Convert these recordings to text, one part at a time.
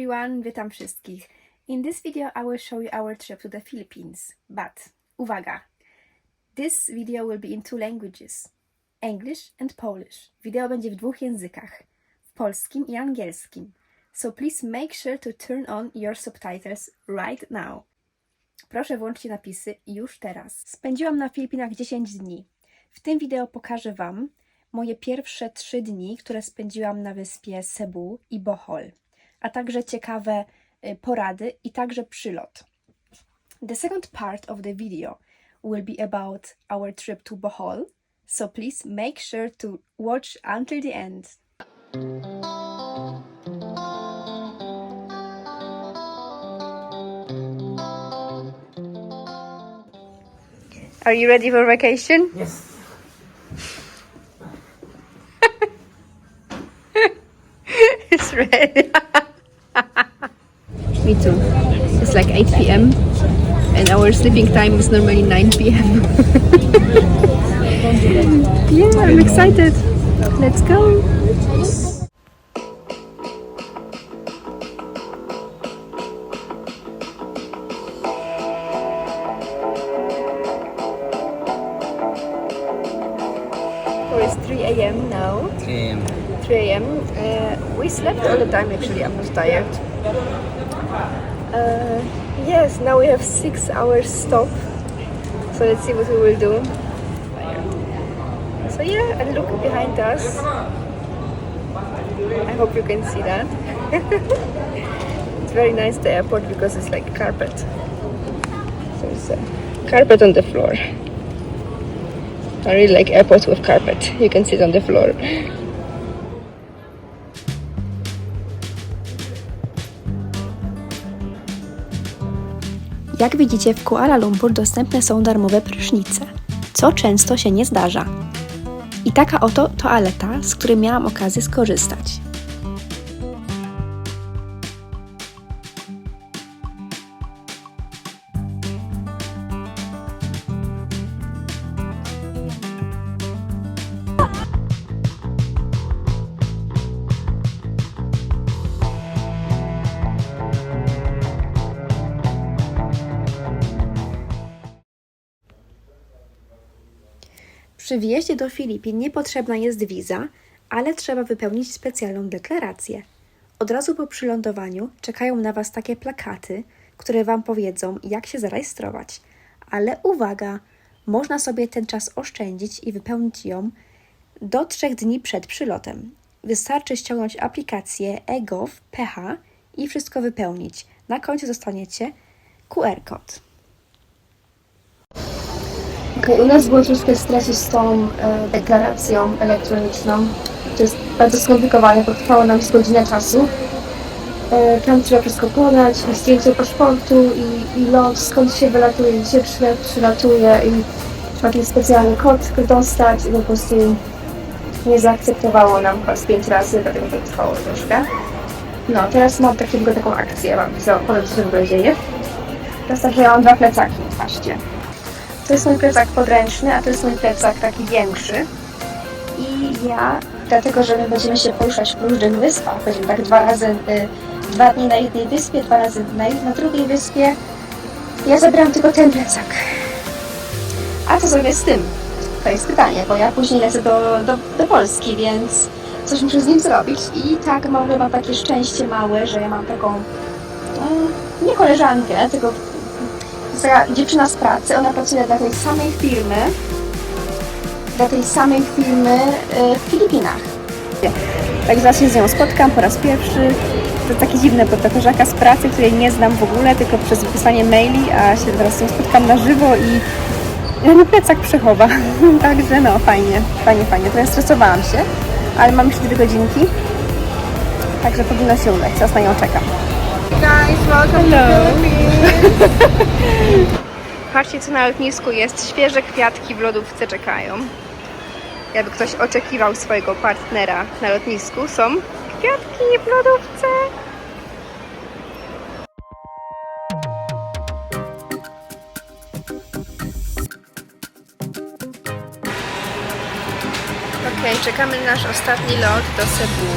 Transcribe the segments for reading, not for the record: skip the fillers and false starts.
everyone, witam wszystkich. In this video I will show you our trip to the Philippines. But, uwaga! This video will be in two languages. English and Polish. Video będzie w dwóch językach. W polskim i angielskim. So please make sure to turn on your subtitles right now. Proszę włączcie napisy już teraz. Spędziłam na Filipinach 10 dni. W tym wideo pokażę Wam moje pierwsze 3 dni, które spędziłam na wyspie Cebu i Bohol, a także ciekawe porady i także przylot. The second part of the video will be about our trip to Bohol, so please make sure to watch until the end. Are you ready for vacation? Yes. It's ready. Me too. It's like 8 p.m. and our sleeping time is normally 9 p.m. Yeah, I'm excited. Let's go. It's 3 a.m. now. 3 a.m. 3 a.m. We slept all the time actually, I'm not tired. Yes, now we have 6 hours stop. So let's see what we will do. So yeah, and look behind us. I hope you can see that. It's very nice, the airport, because it's like carpet. So it's a carpet on the floor. I really like airports with carpet. You can sit on the floor. Jak widzicie, w Kuala Lumpur dostępne są darmowe prysznice, co często się nie zdarza. I taka oto toaleta, z której miałam okazję skorzystać. Przy wjeździe do Filipin niepotrzebna jest wiza, ale trzeba wypełnić specjalną deklarację. Od razu po przylądowaniu czekają na Was takie plakaty, które Wam powiedzą, jak się zarejestrować. Ale uwaga, można sobie ten czas oszczędzić i wypełnić ją do 3 dni przed przylotem. Wystarczy ściągnąć aplikację eGov.ph i wszystko wypełnić. Na końcu dostaniecie QR-kod. U nas było troszkę stresu z tą deklaracją elektroniczną. To jest bardzo skomplikowane, bo trwało nam z godzinę czasu. Tam trzeba wszystko podać, zdjęcie paszportu i lot, skąd się wylatuje, gdzie przylatuje i trzeba ten specjalny kod dostać i po prostu nie zaakceptowało nam chyba z 5 razy, dlatego to trwało troszkę. No, teraz mam taką akcję, powiem, co się w ogóle dzieje. Teraz tak, że ja mam 2 plecaki, patrzcie. To jest mój plecak podręczny, a to jest mój plecak taki większy. I ja, dlatego że my będziemy się poruszać po różnych wyspach, będziemy tak 2 dni na jednej wyspie, 2 razy na drugiej wyspie, ja zabrałam tylko ten plecak. A co zrobię z tym? To jest pytanie, bo ja później lecę do Polski, więc coś muszę z nim zrobić. I tak mam takie szczęście małe, że ja mam taką, nie koleżankę, tylko dziewczyna z pracy, ona pracuje dla tej samej firmy w Filipinach. Tak zaraz się z nią spotkam po raz pierwszy. To takie dziwne, bo to koleżanka z pracy, której nie znam w ogóle, tylko przez pisanie maili, a się teraz z nią spotkam na żywo i mój plecak przechowa. Także no, fajnie. Trochę stresowałam się, ale mam jeszcze 2 godzinki, także powinno się udać. Teraz na nią czekam. Guys, welcome to Philippines. Patrzcie, co na lotnisku jest. Świeże kwiatki w lodówce czekają. Jakby ktoś oczekiwał swojego partnera na lotnisku, są kwiatki w lodówce. Okej, czekamy na nasz ostatni lot do Cebu.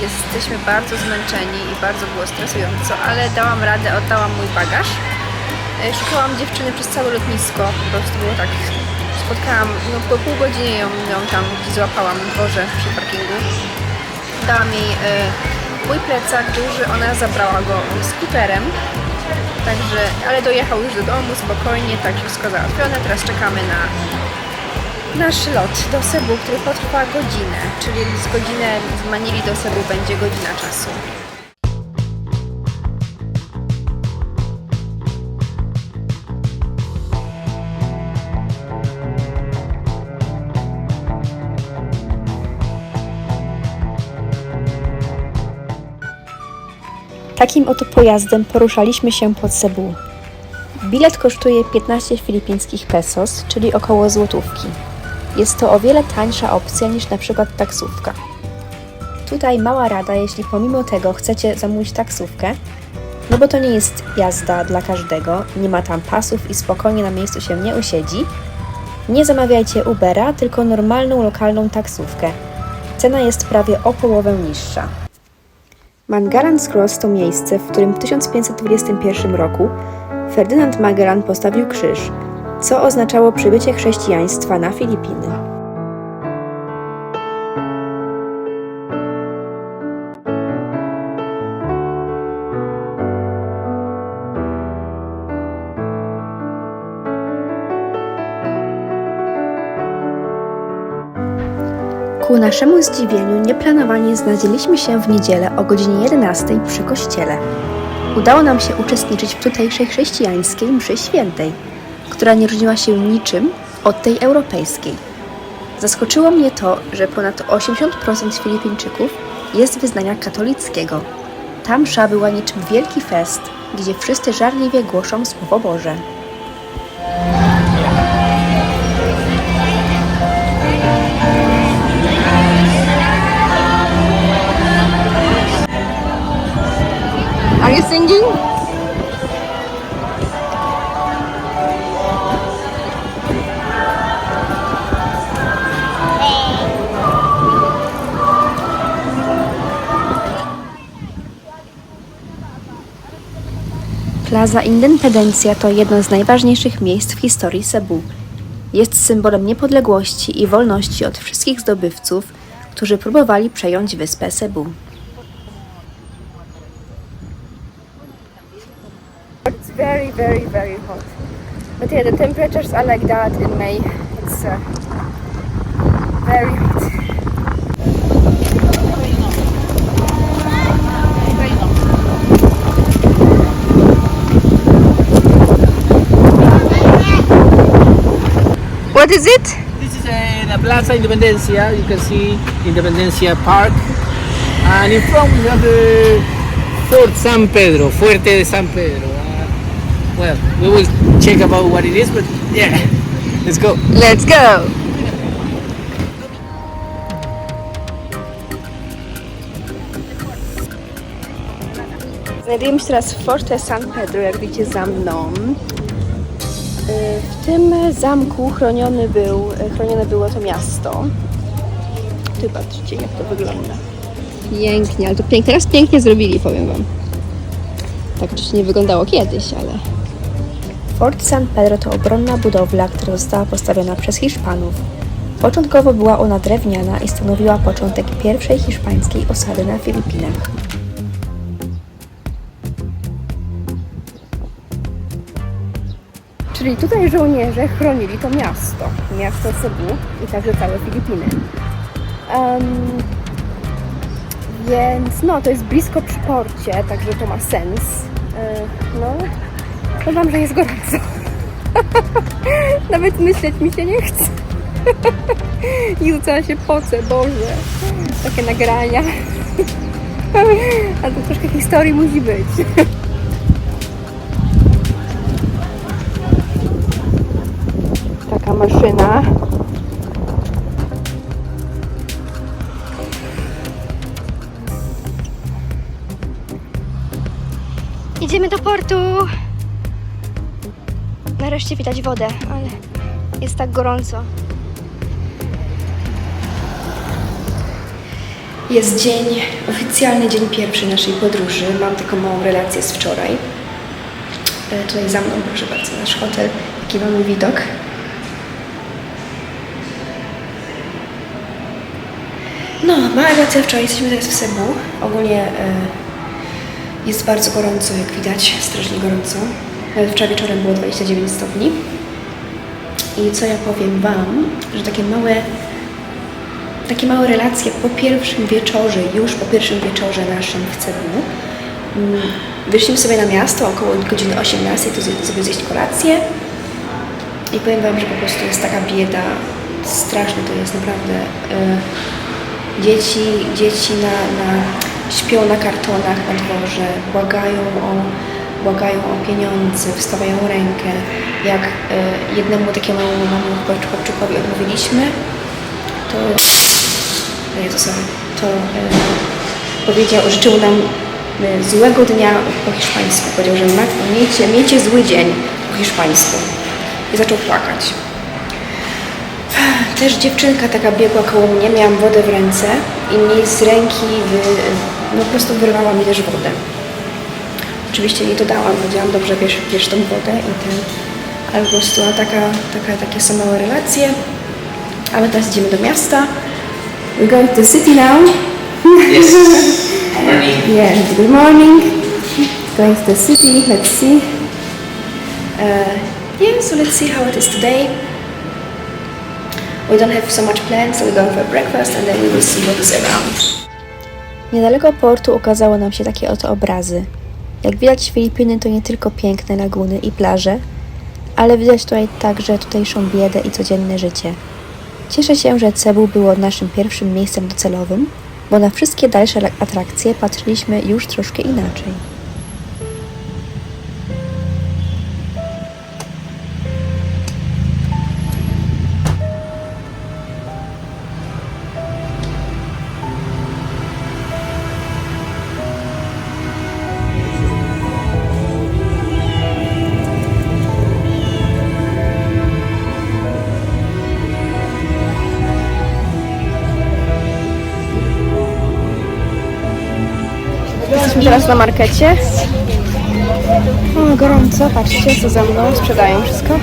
jesteśmy bardzo zmęczeni i bardzo było stresująco, ale dałam radę, oddałam mój bagaż. Szukałam dziewczyny przez całe lotnisko, po prostu było tak, spotkałam, no po pół godziny ją tam złapałam w dworze przy parkingu. Dałam jej mój plecak duży, ona zabrała go skuterem, także, ale dojechał już do domu spokojnie, tak wszystko załatwione. Teraz czekamy na nasz lot do Sebu, który potrwa godzinę, czyli z godzinę z Manili do Sebu będzie godzina czasu. Takim oto pojazdem poruszaliśmy się po Cebu. Bilet kosztuje 15 filipińskich pesos, czyli około złotówki. Jest to o wiele tańsza opcja niż na przykład taksówka. Tutaj mała rada, jeśli pomimo tego chcecie zamówić taksówkę, no bo to nie jest jazda dla każdego, nie ma tam pasów i spokojnie na miejscu się nie usiedzi, nie zamawiajcie Ubera, tylko normalną lokalną taksówkę. Cena jest prawie o połowę niższa. Mangaran's Cross to miejsce, w którym w 1521 roku Ferdynand Magellan postawił krzyż, co oznaczało przybycie chrześcijaństwa na Filipiny. Ku naszemu zdziwieniu nieplanowanie znaleźliśmy się w niedzielę o godzinie 11 przy kościele. Udało nam się uczestniczyć w tutejszej chrześcijańskiej mszy świętej, która nie różniła się niczym od tej europejskiej. Zaskoczyło mnie to, że ponad 80% Filipińczyków jest wyznania katolickiego. Ta msza była niczym wielki fest, gdzie wszyscy żarliwie głoszą Słowo Boże. Are you singing? Plaza Independencia to jedno z najważniejszych miejsc w historii Cebu. Jest symbolem niepodległości i wolności od wszystkich zdobywców, którzy próbowali przejąć wyspę Cebu. It's very hot. But yeah, the temperatures are like that in May. It's very hot. What is it? This is the Plaza Independencia. You can see Independencia Park. And in front we have the Fort San Pedro, Fuerte de San Pedro. Well, we will check about what it is, but yeah, let's go. Let's go! Znajdujemy się teraz w Forte San Pedro, jak widzicie za mną. W tym zamku chronione było to miasto. Tu patrzcie, jak to wygląda. Pięknie, ale to teraz pięknie zrobili, powiem wam. Tak oczywiście nie wyglądało kiedyś, ale... Fort San Pedro to obronna budowla, która została postawiona przez Hiszpanów. Początkowo była ona drewniana i stanowiła początek pierwszej hiszpańskiej osady na Filipinach. Czyli tutaj żołnierze chronili to miasto Cebu i także całe Filipiny. Więc no, to jest blisko przy porcie, także to ma sens. Powiem wam, że jest gorąco. Nawet myśleć mi się nie chce. I cała się poce, Boże. Takie nagrania. Ale to troszkę historii musi być. Taka maszyna. Idziemy do portu. Nareszcie widać wodę, ale jest tak gorąco. Jest oficjalny dzień pierwszy naszej podróży. Mam taką małą relację z wczoraj. Tutaj za mną, proszę bardzo, nasz hotel. Jaki mamy widok. No, mała relacja wczoraj. Jesteśmy teraz w Cebu. Ogólnie jest bardzo gorąco, jak widać. Strasznie gorąco. Nawet wczoraj wieczorem było 29 stopni. I co ja powiem Wam, że takie małe relacje po pierwszym wieczorze, już po pierwszym wieczorze naszym w Cebu. Wyszliśmy sobie na miasto około godziny 18, to sobie zjeść kolację. I powiem Wam, że po prostu jest taka bieda, straszne to jest naprawdę. Dzieci śpią na kartonach na dworze, błagają o pieniądze, wstawiają rękę. Jak jednemu takiemu małemu chłopczykowi odmówiliśmy, to życzył nam złego dnia po hiszpańsku. Powiedział, że miejcie zły dzień po hiszpańsku. I zaczął płakać. Też dziewczynka taka biegła koło mnie, miałam wodę w ręce i mi z ręki po prostu wyrwała mi też wodę. Oczywiście jej to dałam, powiedziałam, dobrze, bierz tą wodę ale po prostu takie są małe relacje. Ale teraz idziemy do miasta. We're going to the city now. Yes. Morning. Yeah, good morning. Going to the city, let's see. So let's see how it is today. We don't have so much plans, so we're going for breakfast and then we will see what is around. Niedaleko portu ukazały nam się takie oto obrazy. Jak widać, Filipiny to nie tylko piękne laguny i plaże, ale widać tutaj także tutejszą biedę i codzienne życie. Cieszę się, że Cebu było naszym pierwszym miejscem docelowym, bo na wszystkie dalsze atrakcje patrzyliśmy już troszkę inaczej. Jesteśmy teraz na markecie. O, gorąco, patrzcie, co za mną, sprzedają wszystko.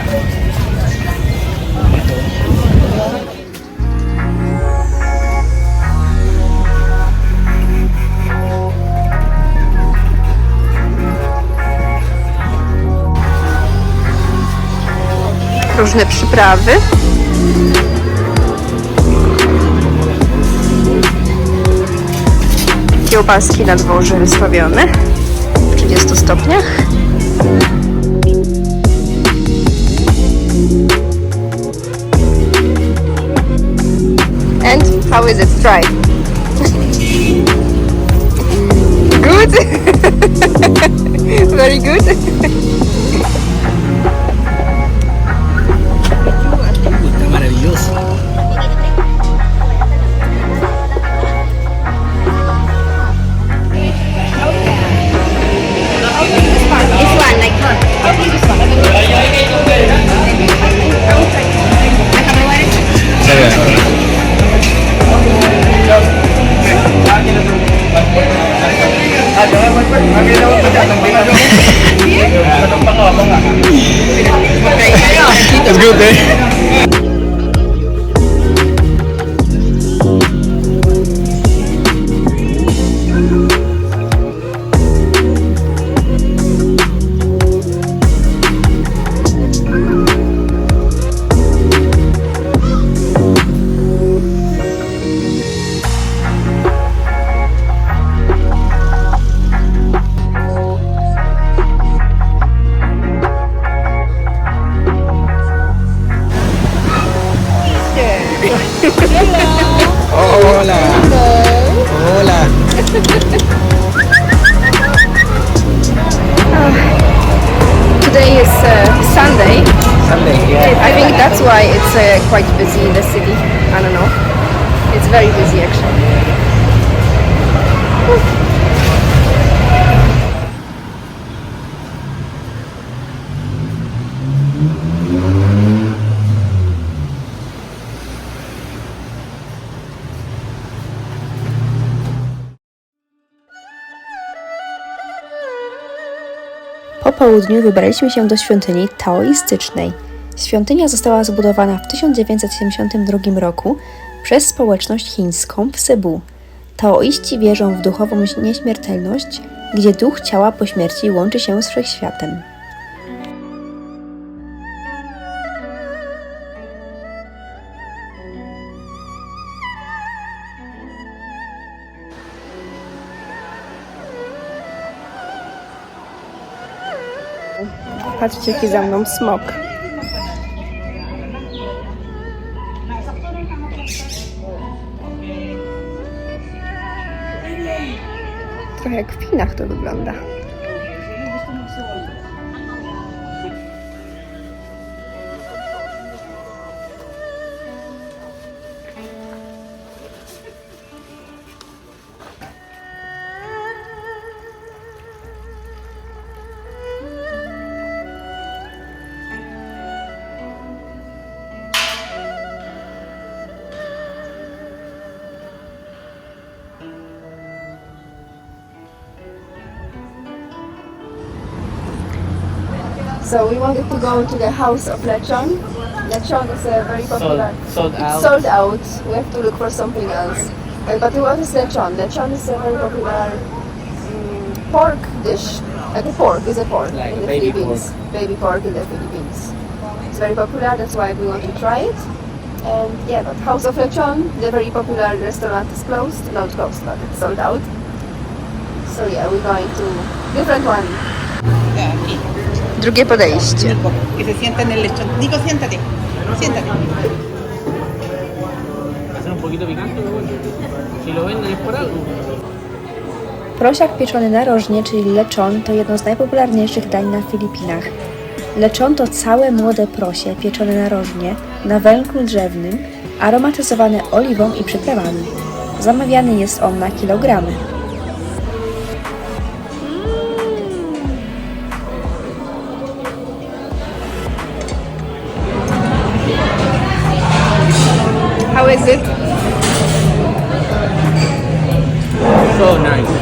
Różne przyprawy. Kiełbaski na dworze rozstawione w 30 stopniach. And how is it? Try. Good? Very good? Maravilloso. It's good, eh? Hola. Hola. Today is Sunday. Sunday, yeah. I think that's why it's quite busy in the city. I don't know. It's very busy actually. południu wybraliśmy się do świątyni taoistycznej. Świątynia została zbudowana w 1972 roku przez społeczność chińską w Cebu. Taoiści wierzą w duchową nieśmiertelność, gdzie duch ciała po śmierci łączy się z wszechświatem. Patrzcie, jaki za mną smok. Trochę jak w Chinach to wygląda. So we wanted to go to the house of lechon. Lechon is a very popular. Sold It's out. sold out. We have to look for something else. But what is lechon? Lechon is a very popular pork dish. The pork is a pork Like in the baby Philippines. Baby pork in the Philippines. It's very popular. That's why we want to try it. And yeah, but House of Lechon, the very popular restaurant, is closed. Not closed, but it's sold out. So yeah, we're going to different one. Aquí. Drugie podejście. Nico, que se sienta en el lechón. Nico, siéntate. Siéntate. Hacer un poquito picante, pero bueno, si lo venden es por algo. Prosiak pieczony narożnie, czyli lechon, to jedno z najpopularniejszych dań na Filipinach. Lechon to całe młode prosie pieczone narożnie na węglu drzewnym, aromatyzowane oliwą i przyprawami. Zamawiany jest on na kilogramy. How is it? So nice.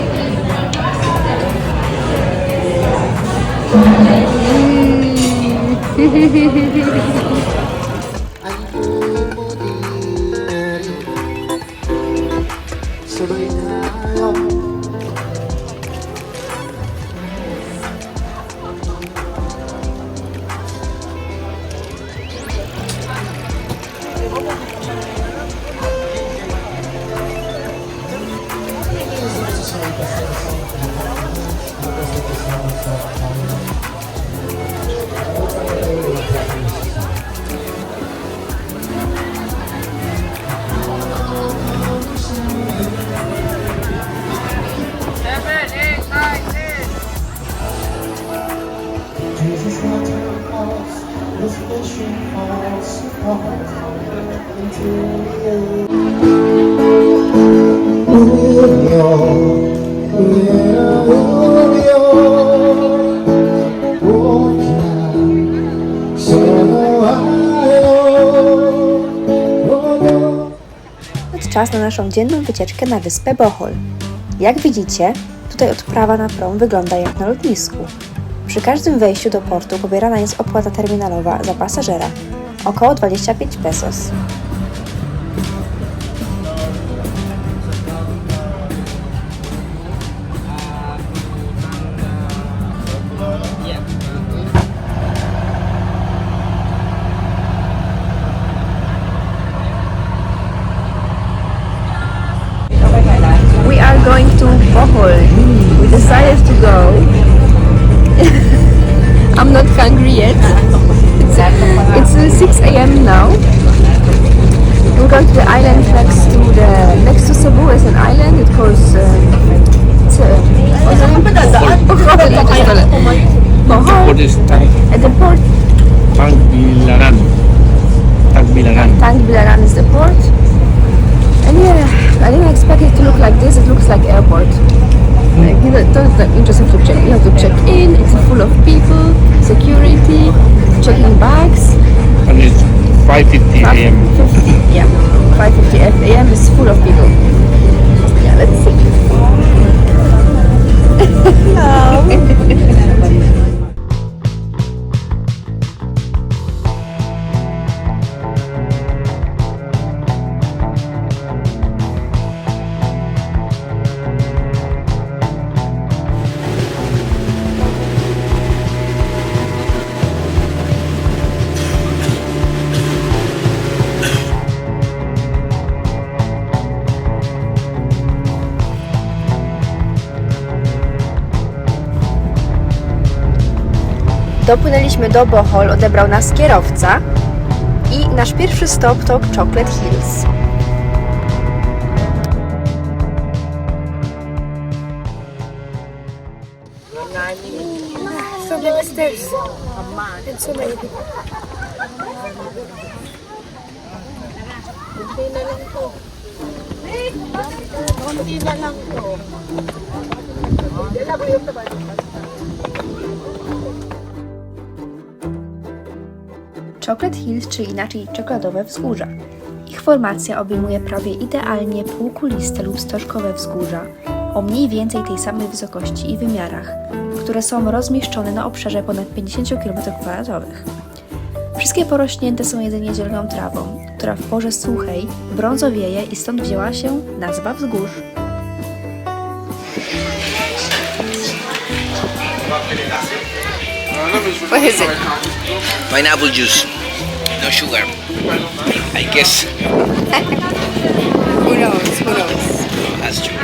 Czas na naszą dzienną wycieczkę na wyspę Bohol. Jak widzicie, tutaj odprawa na prom wygląda jak na lotnisku. Przy każdym wejściu do portu pobierana jest opłata terminalowa za pasażera, około 25 pesos. We are going to Bohol. We decided to go. I'm not hungry yet. It's 6 a.m. now. We're going to the island next to Cebu is an island. It calls Bohol. What is At the port, Tagbilaran? Tagbilaran. Tagbilaran is the port. And yeah, I didn't expect it to look like this. It looks like airport. Like, you just have to check. You have to check in. It's full of people, security, checking bags. And it's 5:50 a.m. 5:50, yeah, 5:50 a.m. is full of people. Yeah, let's see. Dopłynęliśmy do Bohol, odebrał nas kierowca i nasz pierwszy stop to Chocolate Hills. So many stairs. And so many people. Chocolate Hills, czy inaczej czekoladowe wzgórza. Ich formacja obejmuje prawie idealnie półkuliste lub stożkowe wzgórza o mniej więcej tej samej wysokości i wymiarach, które są rozmieszczone na obszarze ponad 50 km². Wszystkie porośnięte są jedynie zieloną trawą, która w porze suchej brązowieje i stąd wzięła się nazwa wzgórz. What is it? Pineapple juice. No sugar. I guess. Who knows? Who knows? That's true.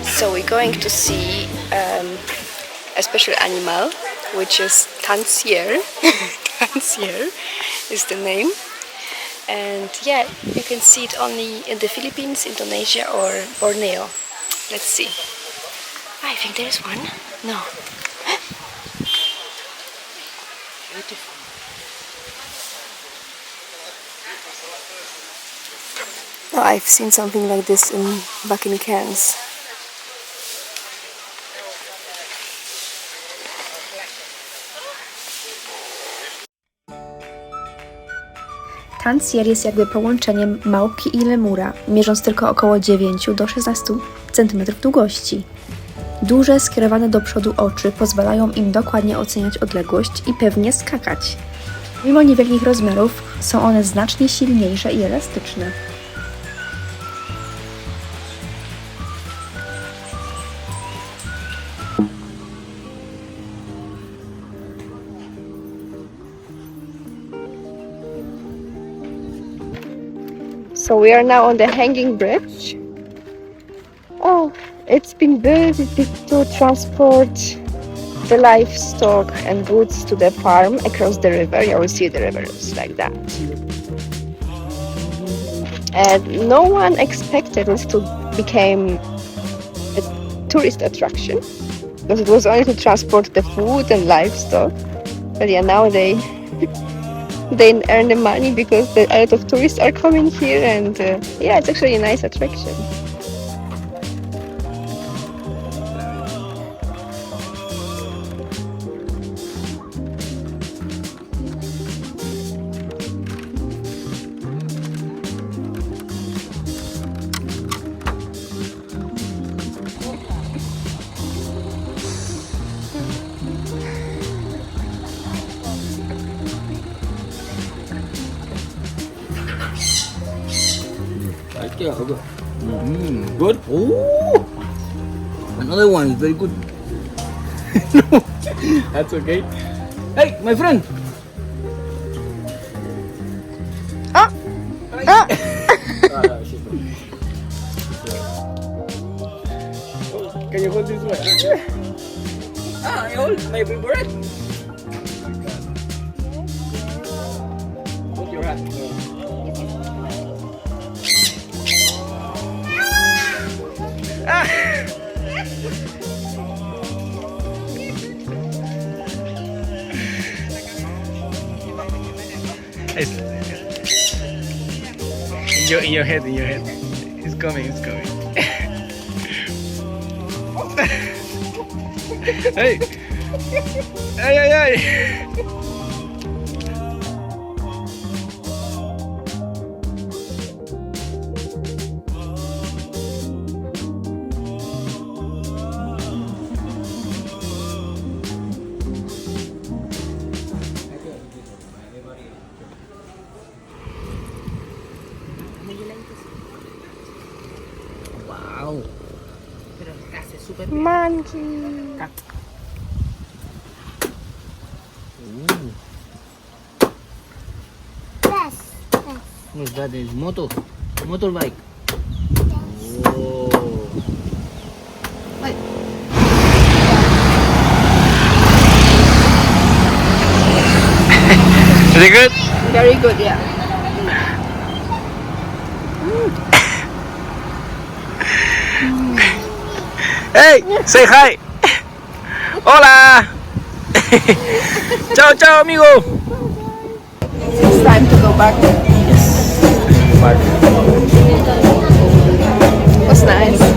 So we're going to see a special animal, which is Tansier. Tansier is the name. And yeah, you can see it only in the Philippines, Indonesia or Borneo. Let's see. I think there's one. No. No, I've seen something like this back in Cairns. Tansier jest jakby połączeniem małpki i lemura, mierząc tylko około 9 do 16 cm długości. Duże, skierowane do przodu oczy pozwalają im dokładnie oceniać odległość i pewnie skakać. Mimo niewielkich rozmiarów są one znacznie silniejsze i elastyczne. So we are now on the hanging bridge. Oh, it's been built to transport the livestock and goods to the farm across the river. You will see the river is like that. And no one expected it to become a tourist attraction because it was only to transport the food and livestock. But yeah, now they earn the money because a lot of tourists are coming here, and yeah, it's actually a nice attraction. Good. Oh, another one is very good. No, that's okay. Hey, my friend. Can you hold this one? I hold my favorite. Hold your hand. In your head, It's coming. Hey! Ay! Wow. Pero hace súper Monkey. What's that? Is motorbike. Oh. Is it good? Very good, yeah. Hey, say hi. Hola. Ciao, ciao, amigo. It's time to go back. Yes. Was nice.